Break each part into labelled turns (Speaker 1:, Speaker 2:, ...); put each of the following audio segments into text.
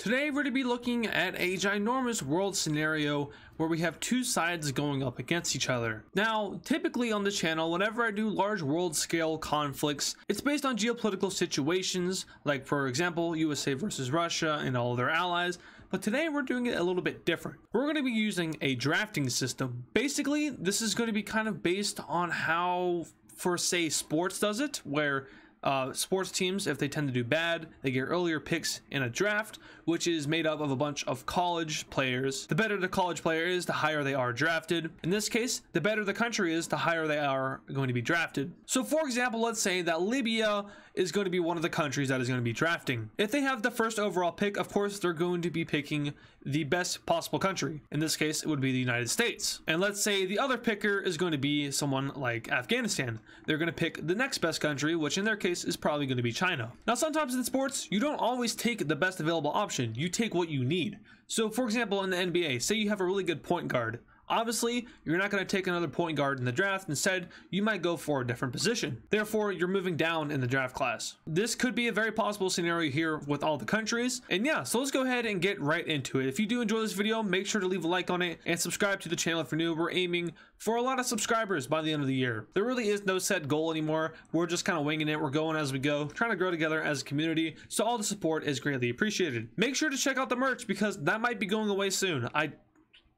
Speaker 1: Today we're going to be looking at a ginormous world scenario where we have two sides going up against each other. Now, typically on this channel, whenever I do large world scale conflicts, it's based on geopolitical situations, like for example, USA versus Russia and all of their allies. But today we're doing it a little bit different. We're going to be using a drafting system. Basically, this is going to be kind of based on how, for say, sports does it, where sports teams, if they tend to do bad, they get earlier picks in a draft, which is made up of a bunch of college players. The better the college player is, the higher they are drafted. In this case, the better the country is, the higher they are going to be drafted. So for example, let's say that Libya is going to be one of the countries that is going to be drafting. If they have the first overall pick, of course, they're going to be picking the best possible country. In this case, it would be the United States. And let's say the other picker is going to be someone like Afghanistan. They're going to pick the next best country, which in their case is probably going to be China. Now, sometimes in sports, you don't always take the best available option. You take what you need. So for example, in the NBA, say you have a really good point guard. Obviously, you're not going to take another point guard in the draft. Instead, you might go for a different position. Therefore, you're moving down in the draft class. This could be a very possible scenario here with all the countries. And yeah, so let's go ahead and get right into it. If you do enjoy this video, make sure to leave a like on it and subscribe to the channel if you're new. We're aiming for a lot of subscribers by the end of the year. There really is no set goal anymore. We're just kind of winging it. We're going as we go, trying to grow together as a community. So all the support is greatly appreciated. Make sure to check out the merch because that might be going away soon. I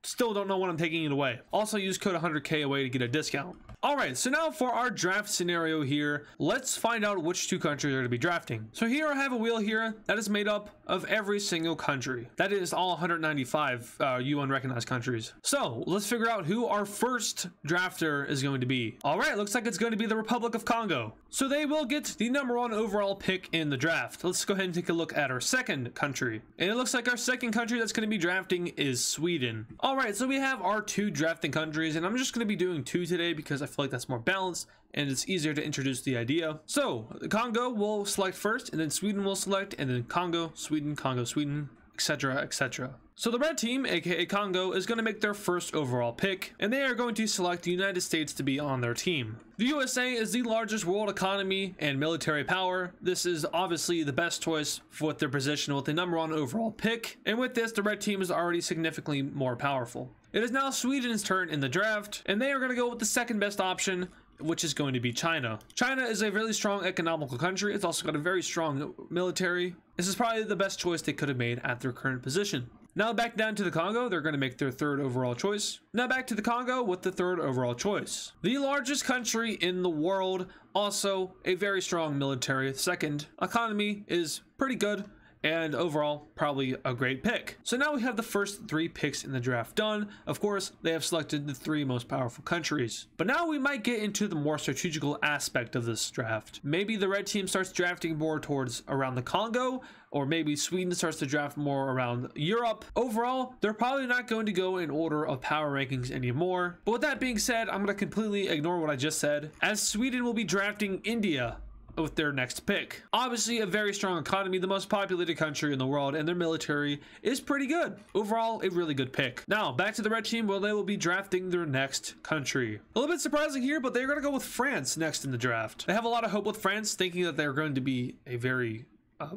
Speaker 1: still don't know when I'm taking it away. Also use code 100K away to get a discount. All right, so now for our draft scenario here, let's find out which two countries are to be drafting. So here I have a wheel here that is made up of every single country. That is all 195 UN recognized countries. So let's figure out who our first drafter is going to be. All right, looks like it's going to be the Republic of Congo. So they will get the #1 overall pick in the draft. Let's go ahead and take a look at our second country. And it looks like our second country that's going to be drafting is Sweden. All right, so we have our two drafting countries, and I'm just going to be doing two today because I feel like that's more balanced and it's easier to introduce the idea. So Congo will select first, and then Sweden will select, and then Congo, Sweden, etc., etc. So the red team, aka Congo, is going to make their first overall pick, and they are going to select the United States to be on their team. The USA is the largest world economy and military power. This is obviously the best choice with their position with the #1 overall pick, and with this, the red team is already significantly more powerful. It is now Sweden's turn in the draft, and they are going to go with the second best option, which is going to be China. China is a really strong economical country. It's also got a very strong military. This is probably the best choice they could have made at their current position. Now back down to the Congo, they're going to make their third overall choice. Now back to the Congo with the third overall choice. The largest country in the world, also a very strong military. Second, economy is pretty good, and overall probably a great pick. So now we have the first three picks in the draft done. Of course, they have selected the three most powerful countries. But now we might get into the more strategical aspect of this draft. Maybe the red team starts drafting more towards around the Congo, or maybe Sweden starts to draft more around Europe. Overall, they're probably not going to go in order of power rankings anymore. But with that being said, I'm going to completely ignore what I just said, as Sweden will be drafting India with their next pick. Obviously a very strong economy, the most populated country in the world, and their military is pretty good. Overall, a really good pick. Now back to the red team, where they will be drafting their next country. A little bit surprising here, but they're going to go with France next in the draft. They have a lot of hope with France, thinking that they're going to be a very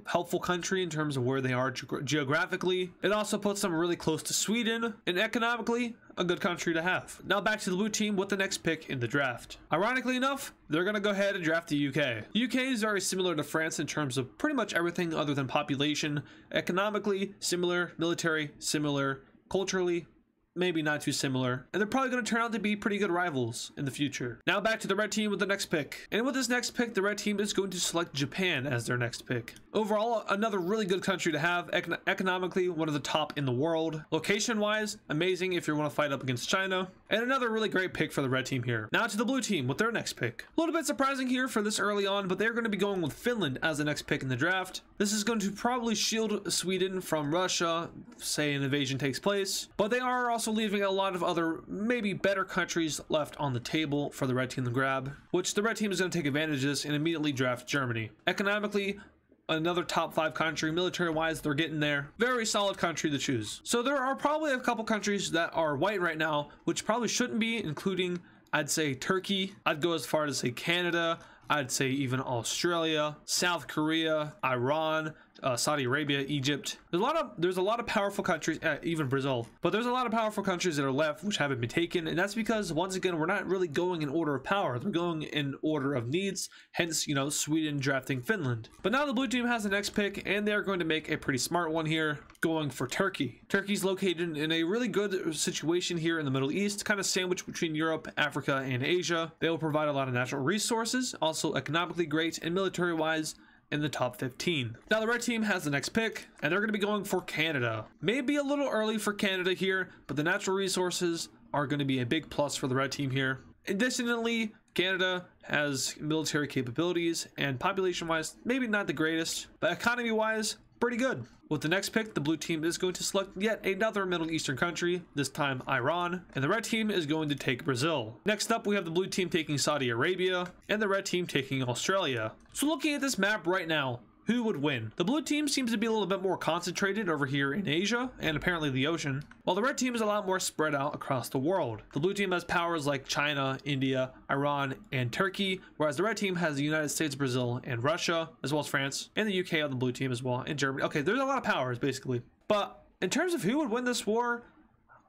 Speaker 1: helpful country in terms of where they are geographically. It also puts them really close to Sweden, and economically a good country to have. Now back to the blue team with the next pick in the draft. Ironically enough, they're going to go ahead and draft the UK. UK is very similar to France in terms of pretty much everything other than population. Economically similar, military similar, culturally maybe not too similar, and they're probably going to turn out to be pretty good rivals in the future. Now back to the red team with the next pick. And with this next pick, the red team is going to select Japan as their next pick. Overall, another really good country to have. Economically, one of the top in the world. Location-wise, amazing if you want to fight up against China. And another really great pick for the red team here. Now to the blue team with their next pick. A little bit surprising here for this early on, but they're going to be going with Finland as the next pick in the draft. This is going to probably shield Sweden from Russia, say an invasion takes place, but they are also leaving a lot of other maybe better countries left on the table for the red team to grab, which the red team is going to take advantage of this and immediately draft Germany. Economically, another top 5 country. Military wise, they're getting there. Very solid country to choose. So there are probably a couple countries that are white right now, which probably shouldn't be, including I'd say Turkey. I'd go as far as say Canada. I'd say even Australia, South Korea, Iran, Saudi Arabia, Egypt. There's a lot of powerful countries, even Brazil, but there's a lot of powerful countries that are left which haven't been taken, and that's because once again we're not really going in order of power. We're going in order of needs. Hence, Sweden drafting Finland. But now the blue team has the next pick, and they're going to make a pretty smart one here, going for Turkey. Turkey's located in a really good situation here in the Middle East, kind of sandwiched between Europe, Africa, and Asia. They will provide a lot of natural resources, also economically great, and military-wise in the top 15. Now the red team has the next pick, and they're going to be going for Canada. Maybe a little early for Canada here, but the natural resources are going to be a big plus for the red team here. Additionally, Canada has military capabilities, and population-wise, maybe not the greatest, but economy-wise, pretty good. With the next pick, the blue team is going to select yet another Middle Eastern country, this time Iran, and the red team is going to take Brazil. Next up, we have the blue team taking Saudi Arabia, and the red team taking Australia. So looking at this map right now, who would win? The blue team seems to be a little bit more concentrated over here in Asia and apparently the ocean, while the red team is a lot more spread out across the world. The blue team has powers like China, India, Iran, and Turkey, whereas the red team has the United States, Brazil, and Russia, as well as France, and the UK on the blue team as well, and Germany. Okay, there's a lot of powers basically. But in terms of who would win this war,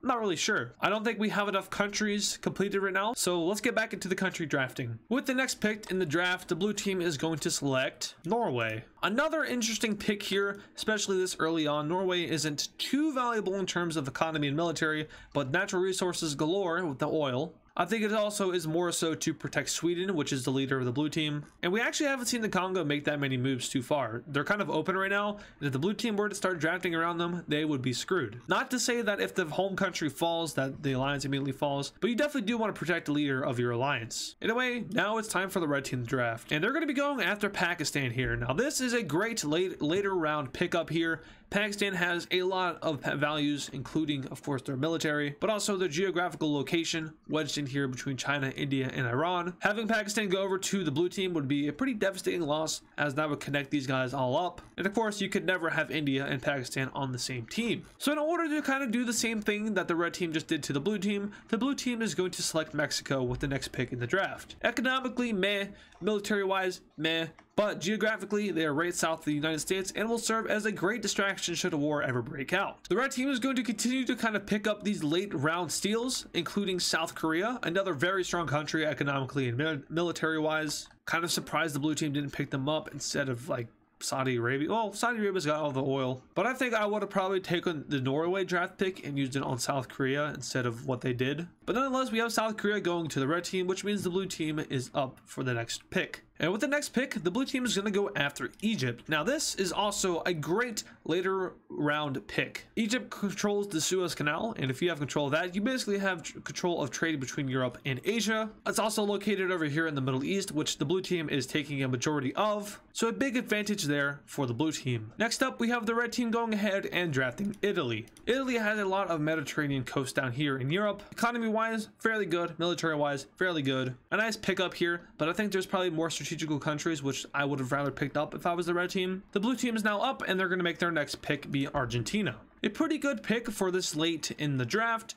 Speaker 1: I'm not really sure. I don't think we have enough countries completed right now, so let's get back into the country drafting. With the next pick in the draft, the blue team is going to select Norway. Another interesting pick here, especially this early on. Norway isn't too valuable in terms of economy and military, but natural resources galore with the oil. I think it also is more so to protect Sweden, which is the leader of the blue team. And we actually haven't seen the Congo make that many moves too far. They're kind of open right now, and if the blue team were to start drafting around them, they would be screwed. Not to say that if the home country falls, that the alliance immediately falls, but you definitely do want to protect the leader of your alliance. Anyway, now it's time for the red team to draft, and they're going to be going after Pakistan here. Now this is a great later round pickup here. Pakistan has a lot of values, including of course their military, but also their geographical location wedged in here between China, India, and Iran. Having Pakistan go over to the blue team would be a pretty devastating loss, as that would connect these guys all up. And of course you could never have India and Pakistan on the same team. So in order to kind of do the same thing that the red team just did to the blue team is going to select Mexico with the next pick in the draft. Economically, meh. Military wise, meh. But geographically, they are right south of the United States and will serve as a great distraction should a war ever break out. The red team is going to continue to kind of pick up these late round steals, including South Korea, another very strong country economically and military wise. Kind of surprised the blue team didn't pick them up instead of like Saudi Arabia. Well, Saudi Arabia's got all the oil, but I think I would have probably taken the Norway draft pick and used it on South Korea instead of what they did. But nonetheless, we have South Korea going to the red team, which means the blue team is up for the next pick. And with the next pick, the blue team is going to go after Egypt. Now, this is also a great later round pick. Egypt controls the Suez Canal, and if you have control of that, you basically have control of trade between Europe and Asia. It's also located over here in the Middle East, which the blue team is taking a majority of. So a big advantage there for the blue team. Next up, we have the red team going ahead and drafting Italy. Italy has a lot of Mediterranean coast down here in Europe. Economy-wise, fairly good. Military-wise, fairly good. A nice pickup here, but I think there's probably more strategical countries which I would have rather picked up if I was the red team. The blue team is now up, and they're going to make their next pick be Argentina. A pretty good pick for this late in the draft.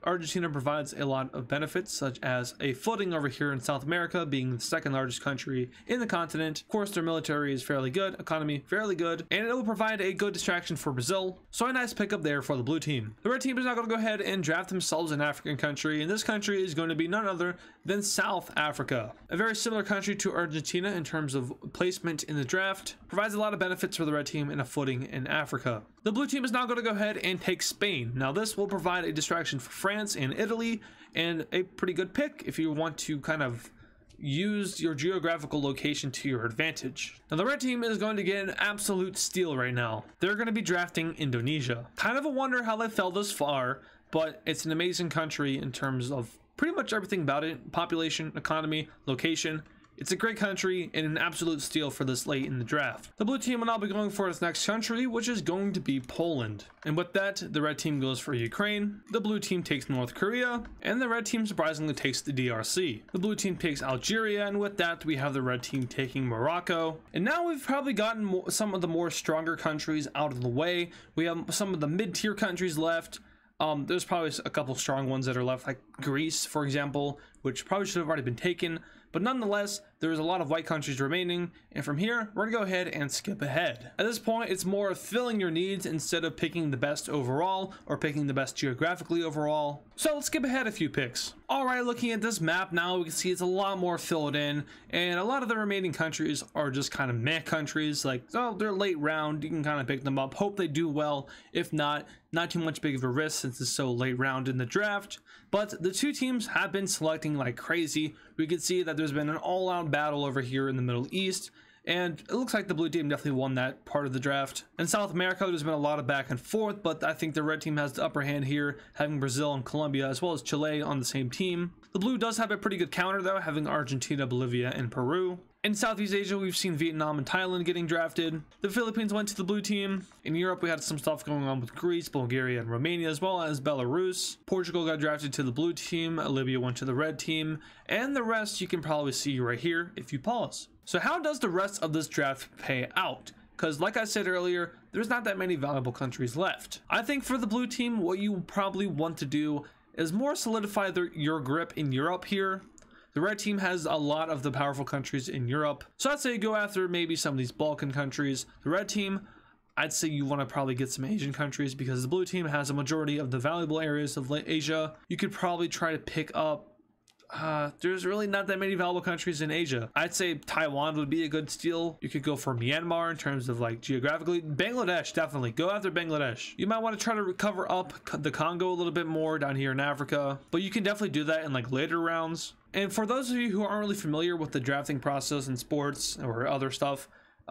Speaker 1: Argentina provides a lot of benefits, such as a footing over here in South America, being the second largest country in the continent. Of course, their military is fairly good, economy fairly good, and it will provide a good distraction for Brazil. So a nice pickup there for the blue team. The red team is now going to go ahead and draft themselves an African country, and this country is going to be none other than South Africa. A very similar country to Argentina in terms of placement in the draft. Provides a lot of benefits for the red team and a footing in Africa. The blue team is now going to go ahead and take Spain. Now this will provide a distraction for France and Italy, and a pretty good pick if you want to kind of use your geographical location to your advantage. Now the red team is going to get an absolute steal right now. They're going to be drafting Indonesia. Kind of a wonder how they fell this far, but it's an amazing country in terms of pretty much everything about it. Population, economy, location. It's a great country and an absolute steal for this late in the draft. The blue team will now be going for its next country, which is going to be Poland. And with that, the red team goes for Ukraine, the blue team takes North Korea, and the red team surprisingly takes the DRC. The blue team takes Algeria, and with that, we have the red team taking Morocco. And now we've probably gotten some of the more stronger countries out of the way. We have some of the mid-tier countries left. There's probably a couple strong ones that are left, like Greece, for example, which probably should have already been taken. But nonetheless, there's a lot of white countries remaining, and from here we're gonna go ahead and skip ahead. At this point, it's more of filling your needs instead of picking the best overall or picking the best geographically overall. So let's skip ahead a few picks. Alright, looking at this map now, we can see it's a lot more filled in, and a lot of the remaining countries are just kind of meh countries. Like, oh, they're late round, you can kind of pick them up, hope they do well. If not too much big of a risk since it's so late round in the draft. But the two teams have been selecting like crazy. We can see that there's been an all-out battle over here in the Middle East, and it looks like the blue team definitely won that part of the draft. In South America, there's been a lot of back and forth, but I think the red team has the upper hand here, having Brazil and Colombia as well as Chile on the same team. The blue does have a pretty good counter though, having Argentina, Bolivia, and Peru. In Southeast Asia, we've seen Vietnam and Thailand getting drafted. The Philippines went to the blue team. In Europe, we had some stuff going on with Greece, Bulgaria, and Romania, as well as Belarus. Portugal got drafted to the blue team. Libya went to the red team. And the rest you can probably see right here if you pause. So how does the rest of this draft pay out? Because like I said earlier, there's not that many valuable countries left. I think for the blue team, what you probably want to do is more solidify your grip in Europe here. The red team has a lot of the powerful countries in Europe, so I'd say go after maybe some of these Balkan countries. The red team, I'd say you want to probably get some Asian countries because the blue team has a majority of the valuable areas of Asia. You could probably try to pick up there's really not that many valuable countries in Asia. I'd say Taiwan would be a good steal. You could go for Myanmar in terms of like geographically. Bangladesh, definitely go after Bangladesh. You might want to try to recover up the Congo a little bit more down here in Africa, but you can definitely do that in like later rounds. And for those of you who aren't really familiar with the drafting process in sports or other stuff,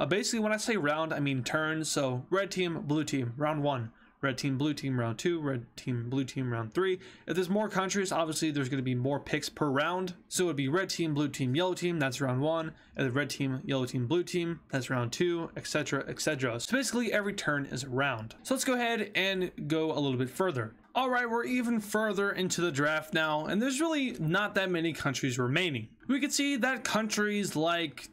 Speaker 1: basically when I say round, I mean turns. So red team, blue team, round 1. Red team, blue team, round 2. Red team, blue team, round 3. If there's more countries, obviously there's going to be more picks per round. So it would be red team, blue team, yellow team. That's round 1. And the red team, yellow team, blue team. That's round 2, etc., etc. So basically every turn is a round. So let's go ahead and go a little bit further. All right, we're even further into the draft now, and there's really not that many countries remaining. We can see that countries like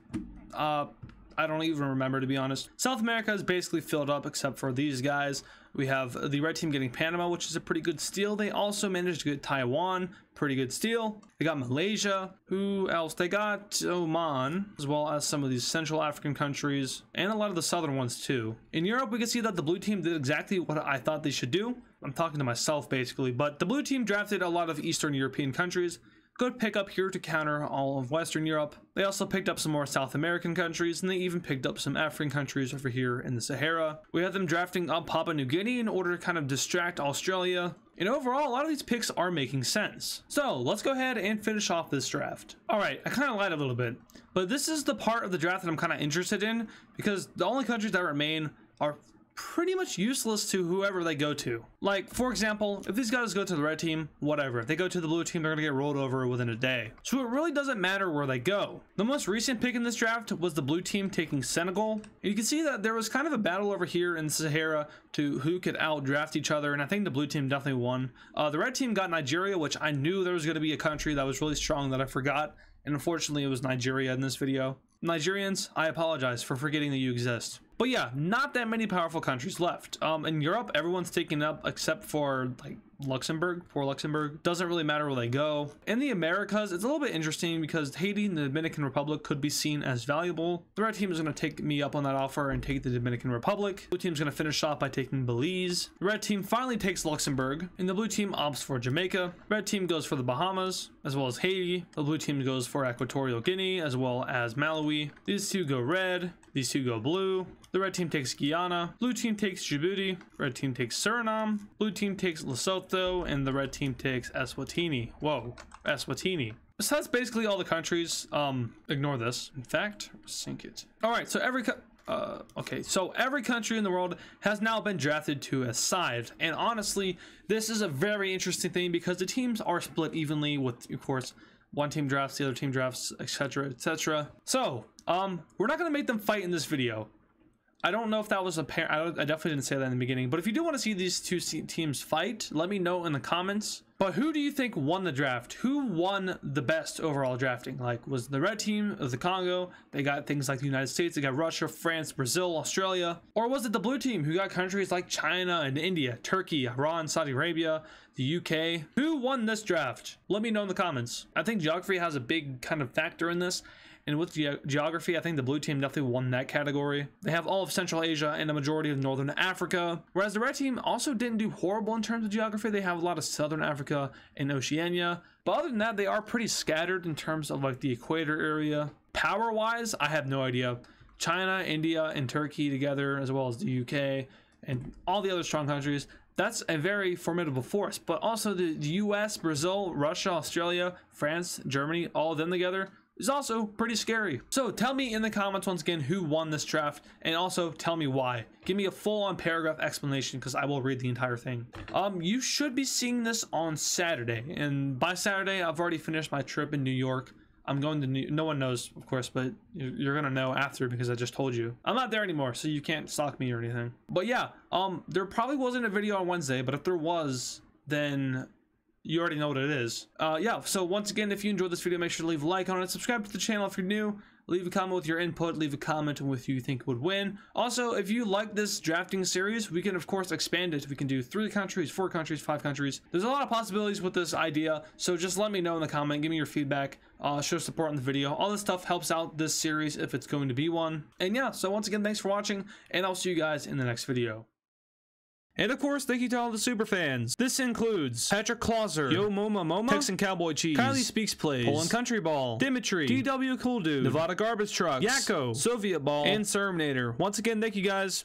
Speaker 1: I don't even remember, to be honest. South America is basically filled up except for these guys. We have the red team getting Panama, which is a pretty good steal. They also managed to get Taiwan, pretty good steal. They got Malaysia. Who else? They got Oman, as well as some of these Central African countries, and a lot of the southern ones too. In Europe, we can see that the blue team did exactly what I thought they should do. I'm talking to myself basically, but the blue team drafted a lot of Eastern European countries. Good pickup here to counter all of Western Europe. They also picked up some more South American countries, and they even picked up some African countries over here in the Sahara. We had them drafting up Papua New Guinea in order to kind of distract Australia. And overall, a lot of these picks are making sense. So let's go ahead and finish off this draft. All right, I kind of lied a little bit, but this is the part of the draft that I'm kind of interested in because the only countries that remain are pretty much useless to whoever they go to. Like, for example, if these guys go to the red team, whatever. If they go to the blue team, they're gonna get rolled over within a day. So it really doesn't matter where they go. The most recent pick in this draft was the blue team taking Senegal. And you can see that there was kind of a battle over here in Sahara to who could outdraft each other, and I think the blue team definitely won. The red team got Nigeria, which I knew there was gonna be a country that was really strong that I forgot, and unfortunately it was Nigeria in this video. Nigerians, I apologize for forgetting that you exist. But yeah, not that many powerful countries left. In Europe, everyone's taken up except for like Luxembourg. Poor Luxembourg. Doesn't really matter where they go. In the Americas, it's a little bit interesting because Haiti and the Dominican Republic could be seen as valuable. The red team is going to take me up on that offer and take the Dominican Republic. Blue team's going to finish off by taking Belize. The red team finally takes Luxembourg, and the blue team opts for Jamaica. Red team goes for the Bahamas, as well as Haiti. The blue team goes for Equatorial Guinea, as well as Malawi. These two go red. These two go blue. The red team takes Guyana. Blue team takes Djibouti. Red team takes Suriname. Blue team takes Lesotho, and the red team takes Eswatini. Whoa, Eswatini. So that's basically all the countries. Ignore this. In fact, sink it. All right, so every country in the world has now been drafted to a side, and honestly, this is a very interesting thing because the teams are split evenly with, of course, one team drafts, the other team drafts, etc., etc. So, we're not gonna make them fight in this video. I don't know if that was apparent. I definitely didn't say that in the beginning, but if you do want to see these two teams fight, let me know in the comments. But who do you think won the draft? Who won the best overall drafting? Like, was the red team of the Congo? They got things like the United States, they got Russia, France, Brazil, Australia. Or was it the blue team who got countries like China and India, Turkey, Iran, Saudi Arabia, the UK? Who won this draft? Let me know in the comments. I think geography has a big kind of factor in this. And with geography, I think the blue team definitely won that category. They have all of Central Asia and a majority of Northern Africa, whereas the red team also didn't do horrible in terms of geography. They have a lot of Southern Africa and Oceania, but other than that, they are pretty scattered in terms of like the equator area. Power wise, I have no idea. China, India, and Turkey together, as well as the UK and all the other strong countries, that's a very formidable force. But also the US, Brazil, Russia, Australia, France, Germany, all of them together is also pretty scary. So tell me in the comments once again who won this draft, and also tell me why. Give me a full-on paragraph explanation, because I will read the entire thing. You should be seeing this on Saturday, and by Saturday I've already finished my trip in New York. I'm going to no one knows, of course, but you're gonna know after, because I just told you. I'm not there anymore, so you can't stalk me or anything. But yeah, there probably wasn't a video on Wednesday, but if there was, then you already know what it is. Yeah, so once again, if you enjoyed this video, make sure to leave a like on it, subscribe to the channel if you're new, leave a comment with your input, leave a comment on what you think would win. Also, if you like this drafting series, we can of course expand it. We can do 3 countries, 4 countries, 5 countries. There's a lot of possibilities with this idea, so just let me know in the comment, give me your feedback, show support on the video. All this stuff helps out this series if it's going to be one. And yeah, so once again, thanks for watching, and I'll see you guys in the next video. And of course, thank you to all the super fans. This includes Patrick Clauser, Yo Moma Moma, Texan Cowboy Cheese, Kylie Speaks Plays, Poland Country Ball, Dimitri, DW Cool Dude, Nevada Garbage Trucks, Yakko, Soviet Ball, and Serminator. Once again, thank you guys.